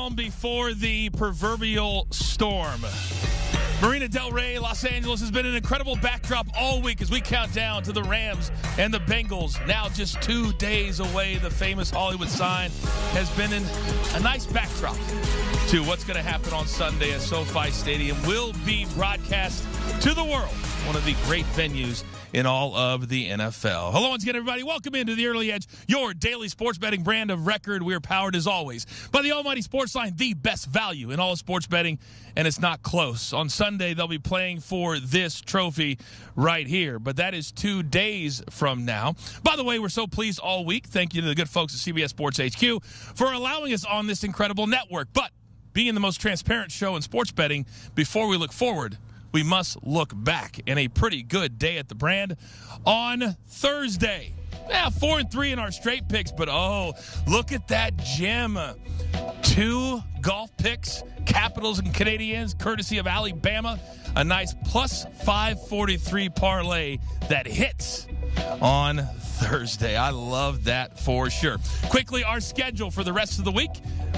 calm before the proverbial storm. Marina Del Rey, Los Angeles has been an incredible backdrop all week as we count down to the Rams and the Bengals. Now just 2 days away, the famous Hollywood sign has been in a nice backdrop to what's going to happen on Sunday at SoFi Stadium. Will be broadcast to the world, one of the great venues in all of the NFL. Hello once again, everybody. Welcome into the Early Edge, your daily sports betting brand of record. We are powered, as always, by the almighty SportsLine, the best value in all of sports betting, and it's not close. On Sunday, they'll be playing for this trophy right here, but that is 2 days from now. By the way, we're so pleased all week. Thank you to the good folks at CBS Sports HQ for allowing us on this incredible network. But being the most transparent show in sports betting, before we look forward, we must look back. And a pretty good day at the brand on Thursday. 4-3 in our straight picks, but oh, look at that gem. 2 golf picks, Capitals and Canadiens, courtesy of Alabama. A nice plus 543 parlay that hits on Thursday. I love that for sure. Quickly, our schedule for the rest of the week.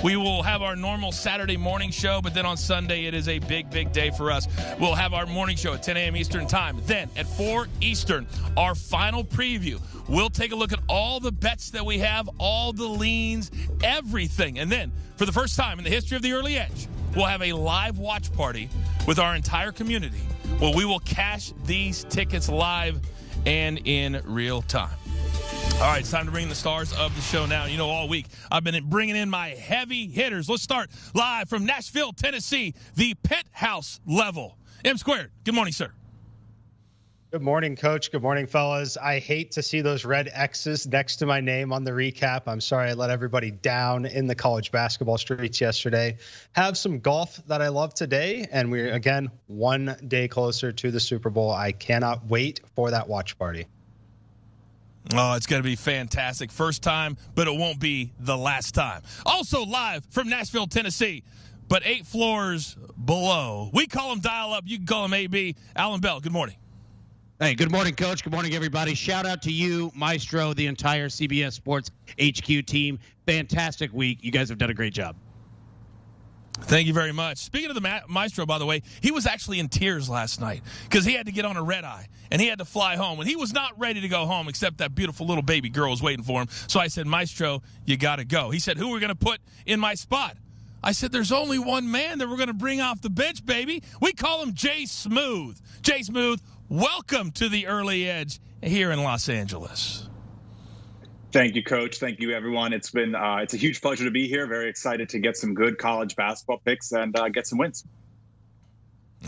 We will have our normal Saturday morning show, but then on Sunday it is a big, big day for us. We'll have our morning show at 10 a.m. Eastern time. Then at 4 Eastern, our final preview. We'll take a look at all the bets that we have, all the leans, everything. And then, for the first time in the history of the Early Edge, we'll have a live watch party with our entire community where we will cash these tickets live and in real time. All right, it's time to bring in the stars of the show now. You know, all week I've been bringing in my heavy hitters. Let's start live from Nashville, Tennessee, the penthouse level. M Squared, good morning, sir. Good morning, Coach. Good morning, fellas. I hate to see those red X's next to my name on the recap. I'm sorry I let everybody down in the college basketball streets yesterday. Have some golf that I love today, and we're, again, 1 day closer to the Super Bowl. I cannot wait for that watch party. Oh, it's going to be fantastic. First time, but it won't be the last time. Also live from Nashville, Tennessee, but 8 floors below. We call him Dial Up. You can call him AB. Alan Bell, good morning. Hey, good morning, Coach. Good morning, everybody. Shout out to you, Maestro, the entire CBS Sports HQ team. Fantastic week. You guys have done a great job. Thank you very much. Speaking of the Maestro, by the way, he was actually in tears last night because he had to get on a red eye and he had to fly home. And he was not ready to go home except that beautiful little baby girl was waiting for him. So I said, Maestro, you got to go. He said, who are we going to put in my spot? I said, there's only one man that we're going to bring off the bench, baby. We call him Jay Smooth. Jay Smooth, welcome to the Early Edge here in Los Angeles. Thank you, Coach. Thank you, everyone. It's been it's a huge pleasure to be here. Very excited to get some good college basketball picks and get some wins.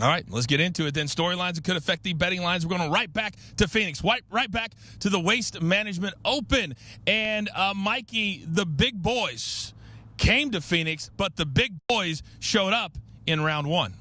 All right, let's get into it then. Storylines that could affect the betting lines. We're going right back to Phoenix, right back to the Waste Management Open. And Mikey, the big boys came to Phoenix, but the big boys showed up in round 1.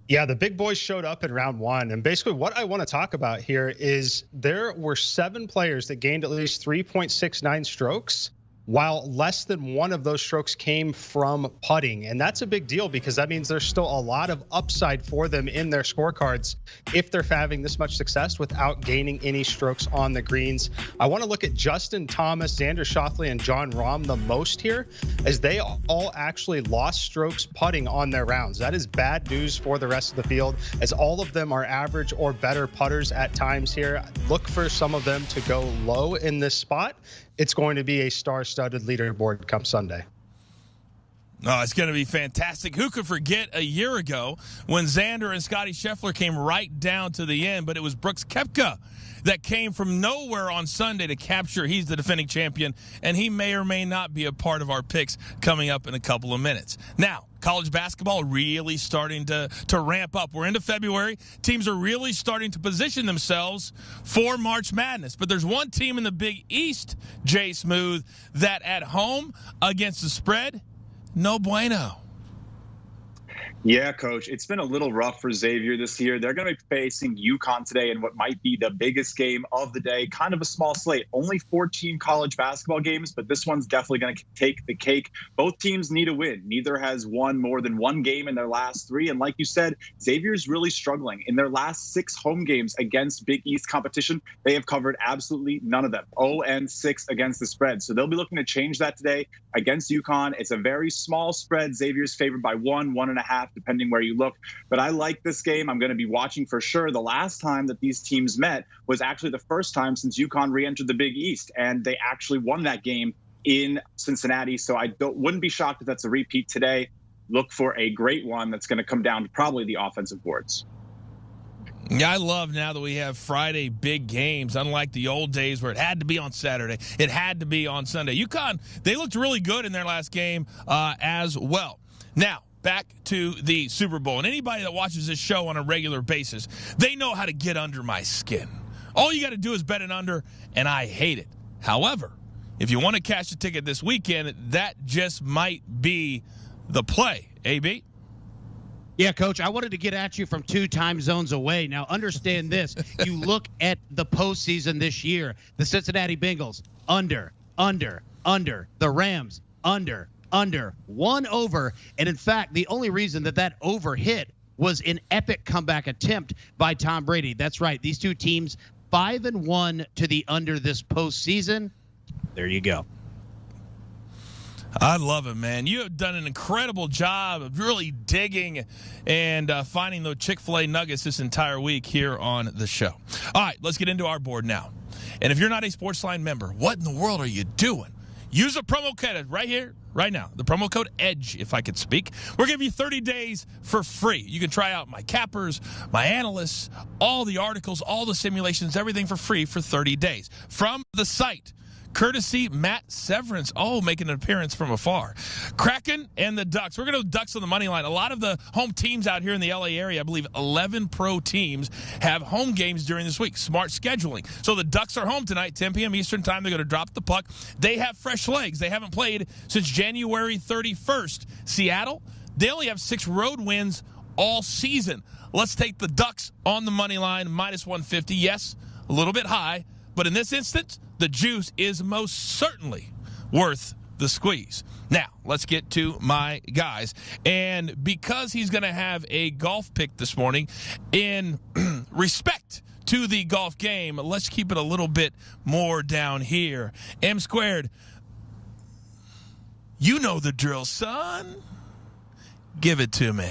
Yeah, the big boys showed up in round 1. And basically what I want to talk about here is there were 7 players that gained at least 3.69 strokes, while less than 1 of those strokes came from putting. And that's a big deal because that means there's still a lot of upside for them in their scorecards if they're having this much success without gaining any strokes on the greens. I want to look at Justin Thomas, Xander Schauffele, and John Rahm the most here, as they all actually lost strokes putting on their rounds. That is bad news for the rest of the field, as all of them are average or better putters at times here. Look for some of them to go low in this spot. It's going to be a star-studded leaderboard come Sunday. Oh, it's going to be fantastic. Who could forget a year ago when Xander and Scottie Scheffler came right down to the end, but it was Brooks Koepka that came from nowhere on Sunday to capture. He's the defending champion, and he may or may not be a part of our picks coming up in a couple of minutes. Now, college basketball really starting to ramp up. We're into February. Teams are really starting to position themselves for March Madness. But there's one team in the Big East, Jay Smooth, that at home against the spread, no bueno. Yeah, Coach, it's been a little rough for Xavier this year. They're going to be facing UConn today in what might be the biggest game of the day. Kind of a small slate, only 14 college basketball games, but this one's definitely going to take the cake. Both teams need a win. Neither has won more than one game in their last 3. And like you said, Xavier's really struggling. In their last 6 home games against Big East competition, they have covered absolutely none of them. 0-6 against the spread. So they'll be looking to change that today against UConn. It's a very small spread. Xavier's favored by 1.5, depending where you look. But I like this game. I'm going to be watching for sure. The last time that these teams met was actually the first time since UConn re-entered the Big East, and they actually won that game in Cincinnati. So I wouldn't be shocked if that's a repeat today. Look for a great one that's going to come down to probably the offensive boards. Yeah, I love now that we have Friday big games, unlike the old days where it had to be on Saturday. It had to be on Sunday. UConn, they looked really good in their last game as well. Now, back to the Super Bowl. And anybody that watches this show on a regular basis, they know how to get under my skin. All you got to do is bet an under, and I hate it. However, if you want to cash a ticket this weekend, that just might be the play. AB? Yeah, Coach, I wanted to get at you from 2 time zones away. Now, understand this. You look at the postseason this year. The Cincinnati Bengals, under. The Rams, under. 1 over. And, in fact, the only reason that over hit was an epic comeback attempt by Tom Brady. That's right. These 2 teams, 5-1 to the under this postseason. There you go. I love it, man. You have done an incredible job of really digging and finding those Chick-fil-A nuggets this entire week here on the show. All right, let's get into our board now. And if you're not a SportsLine member, what in the world are you doing? Use a promo code right here, right now. The promo code EDGE, if I could speak. We're giving you 30 days for free. You can try out my cappers, my analysts, all the articles, all the simulations, everything for free for 30 days. From the site, courtesy Matt Severance. Oh, making an appearance from afar. Kraken and the Ducks. We're going to go Ducks on the money line. A lot of the home teams out here in the LA area, I believe 11 pro teams have home games during this week. Smart scheduling. So the Ducks are home tonight, 10 p.m. Eastern time. They're going to drop the puck. They have fresh legs. They haven't played since January 31st. Seattle, they only have 6 road wins all season. Let's take the Ducks on the money line, minus 150. Yes, a little bit high. But in this instance, the juice is most certainly worth the squeeze. Now, let's get to my guys. And because he's going to have a golf pick this morning, in respect to the golf game, let's keep it a little bit more down here. M squared, you know the drill, son. Give it to me.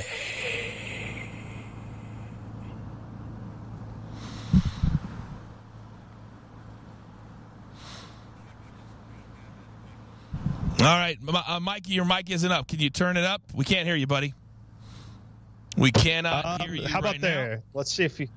All right, Mikey, your mic isn't up. Can you turn it up? We can't hear you, buddy. We cannot hear you. How about right there? Now. Let's see if you.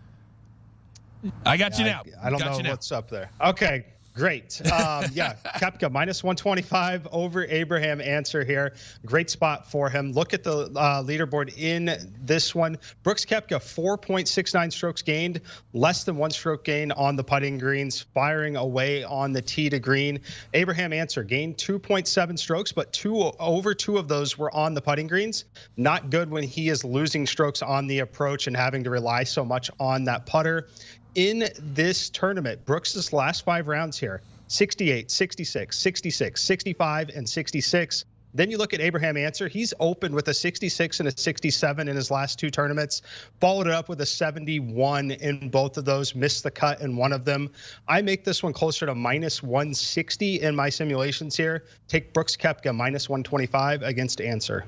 I got you now. I don't know what's up there. Okay, great. Yeah, Koepka minus 125 over Abraham Answer here. Great spot for him. Look at the leaderboard in this one. Brooks Koepka, 4.69 strokes gained, less than 1 stroke gain on the putting greens, firing away on the tee to green. Abraham Answer gained 2.7 strokes, but over 2 of those were on the putting greens. Not good when he is losing strokes on the approach and having to rely so much on that putter. In this tournament, Brooks's last 5 rounds here, 68, 66, 66, 65, and 66. Then you look at Abraham Answer. He's opened with a 66 and a 67 in his last 2 tournaments, followed it up with a 71 in both of those, missed the cut in one of them. I make this one closer to minus 160 in my simulations here. Take Brooks Koepka minus 125 against Answer.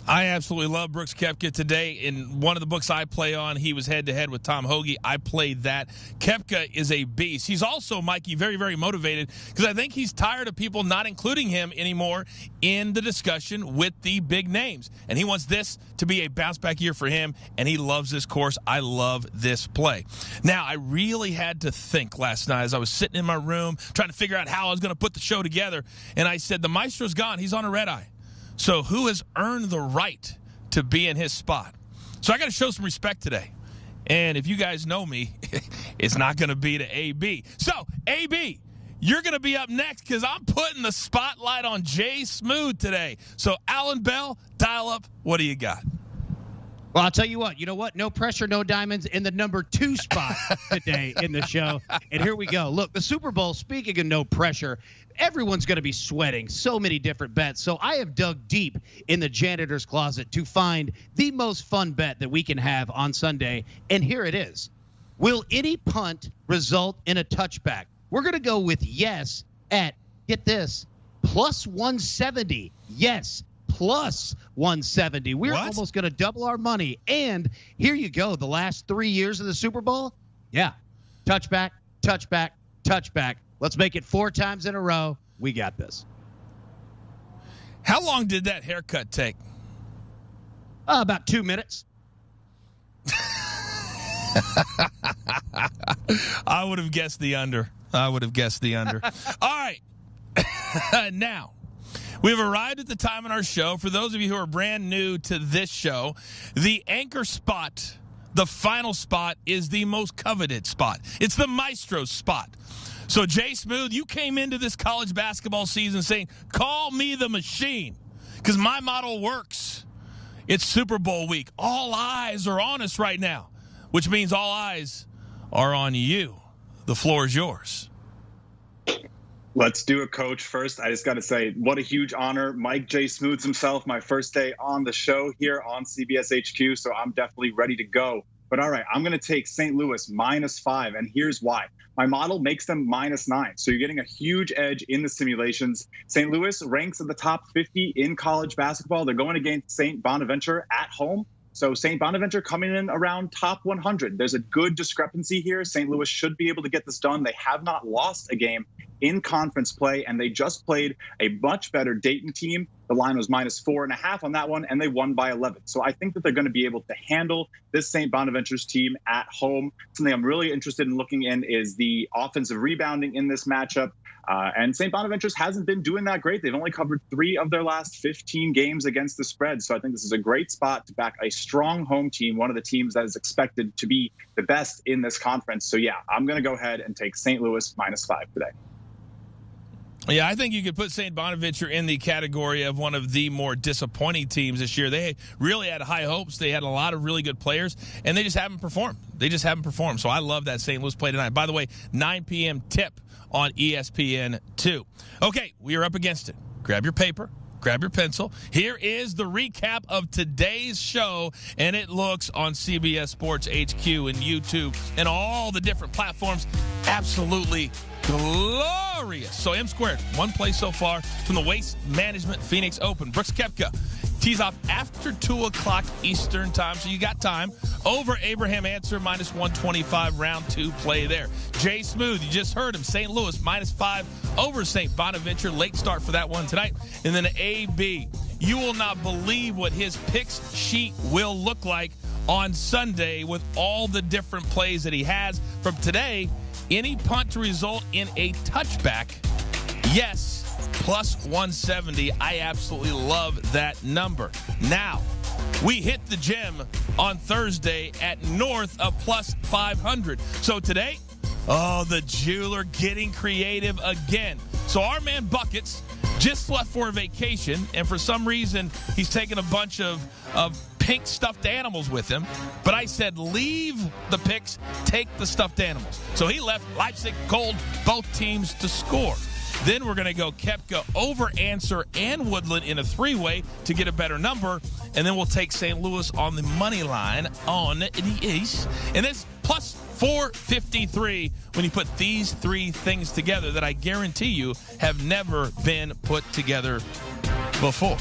I absolutely love Brooks Koepka today. In one of the books I play on, he was head-to-head with Tom Hoagie. I played that. Koepka is a beast. He's also, Mikey, very, very motivated because I think he's tired of people not including him anymore in the discussion with the big names. And he wants this to be a bounce-back year for him, and he loves this course. I love this play. Now, I really had to think last night as I was sitting in my room trying to figure out how I was going to put the show together, and I said, the Maestro's gone. He's on a red-eye. So who has earned the right to be in his spot? So I got to show some respect today. And if you guys know me, it's not going to be to AB. So, AB, you're going to be up next because I'm putting the spotlight on Jay Smooth today. So, Alan Bell, dial up. What do you got? Well, I'll tell you what. You know what? No pressure, no diamonds in the number 2 spot today in the show. And here we go. Look, the Super Bowl, speaking of no pressure, everyone's going to be sweating so many different bets. So I have dug deep in the janitor's closet to find the most fun bet that we can have on Sunday. And here it is. Will any punt result in a touchback? We're going to go with yes at, get this, plus 170. Yes. Plus 170. We're almost going to double our money. And here you go. The last 3 years of the Super Bowl. Yeah. Touchback, touchback, touchback. Let's make it 4 times in a row. We got this. How long did that haircut take? About 2 minutes. I would have guessed the under. All right. Now, we've arrived at the time in our show. For those of you who are brand new to this show, the anchor spot, the final spot, is the most coveted spot. It's the maestro spot. So, Jay Smooth, you came into this college basketball season saying, call me the machine, because my model works. It's Super Bowl week. All eyes are on us right now, which means all eyes are on you. The floor is yours. Let's do it, Coach. First, I just got to say, what a huge honor. Mike J. Smooths himself, my first day on the show here on CBS HQ, so I'm definitely ready to go. But all right, I'm going to take St. Louis -5, and here's why. My model makes them -9, so you're getting a huge edge in the simulations. St. Louis ranks in the top 50 in college basketball. They're going against St. Bonaventure at home. So St. Bonaventure coming in around top 100. There's a good discrepancy here. St. Louis should be able to get this done. They have not lost a game in conference play, and they just played a much better Dayton team. The line was -4.5 on that one, and they won by 11. So I think that they're going to be able to handle this St. Bonaventure's team at home. Something I'm really interested in looking in is the offensive rebounding in this matchup. And St. Bonaventure's hasn't been doing that great. They've only covered 3 of their last 15 games against the spread. So I think this is a great spot to back a strong home team, one of the teams that is expected to be the best in this conference. So, yeah, I'm going to go ahead and take St. Louis -5 today. Yeah, I think you could put St. Bonaventure in the category of one of the more disappointing teams this year. They really had high hopes. They had a lot of really good players, and they just haven't performed. So I love that St. Louis play tonight. By the way, 9 p.m. tip on ESPN2. Okay, we are up against it. Grab your paper. Grab your pencil. Here is the recap of today's show, and it looks on CBS Sports HQ and YouTube and all the different platforms absolutely glorious. So M Squared, one play so far from the Waste Management Phoenix Open. Brooks Koepka tees off after 2 o'clock Eastern time, so you got time. Over Abraham Answer, -125, round 2 play there. Jay Smooth, you just heard him, St. Louis, -5 over St. Bonaventure. Late start for that one tonight. And then AB, you will not believe what his picks sheet will look like on Sunday with all the different plays that he has. From today, any punt to result in a touchback, yes, +170. I absolutely love that number. Now, we hit the gym on Thursday at north of +500. So today, the jeweler getting creative again. So our man Buckets just left for a vacation, and for some reason, he's taking a bunch of pink stuffed animals with him. But I said, leave the picks, take the stuffed animals. So he left Leipzig, Gold, both teams to score. Then we're going to go Koepka over Answer and Woodland in a 3-way to get a better number. And then we'll take St. Louis on the money line on the East. And it's +453 when you put these 3 things together that I guarantee you have never been put together before.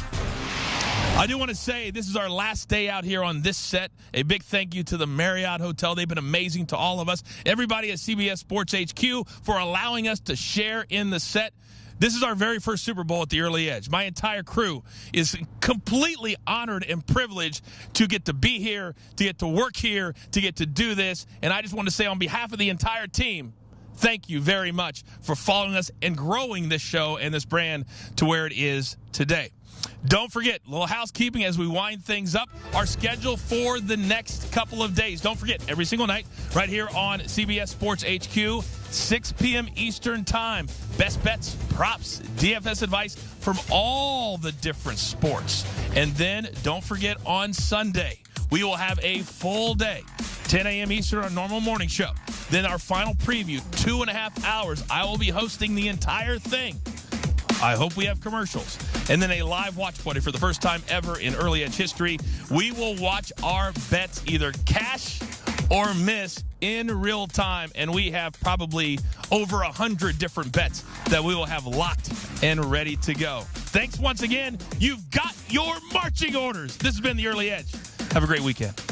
I do want to say this is our last day out here on this set. A big thank you to the Marriott Hotel. They've been amazing to all of us. Everybody at CBS Sports HQ for allowing us to share in the set. This is our very first Super Bowl at the Early Edge. My entire crew is completely honored and privileged to get to be here, to get to work here, to get to do this. And I just want to say on behalf of the entire team, thank you very much for following us and growing this show and this brand to where it is today. Don't forget, a little housekeeping as we wind things up. Our schedule for the next couple of days. Don't forget, every single night, right here on CBS Sports HQ, 6 p.m. Eastern Time. Best bets, props, DFS advice from all the different sports. And then don't forget on Sunday, we will have a full day, 10 a.m. Eastern, our normal morning show. Then our final preview, 2.5 hours. I will be hosting the entire thing. I hope we have commercials. And then a live watch party for the first time ever in Early Edge history. We will watch our bets either cash or miss in real time. And we have probably over 100 different bets that we will have locked and ready to go. Thanks once again. You've got your marching orders. This has been the Early Edge. Have a great weekend.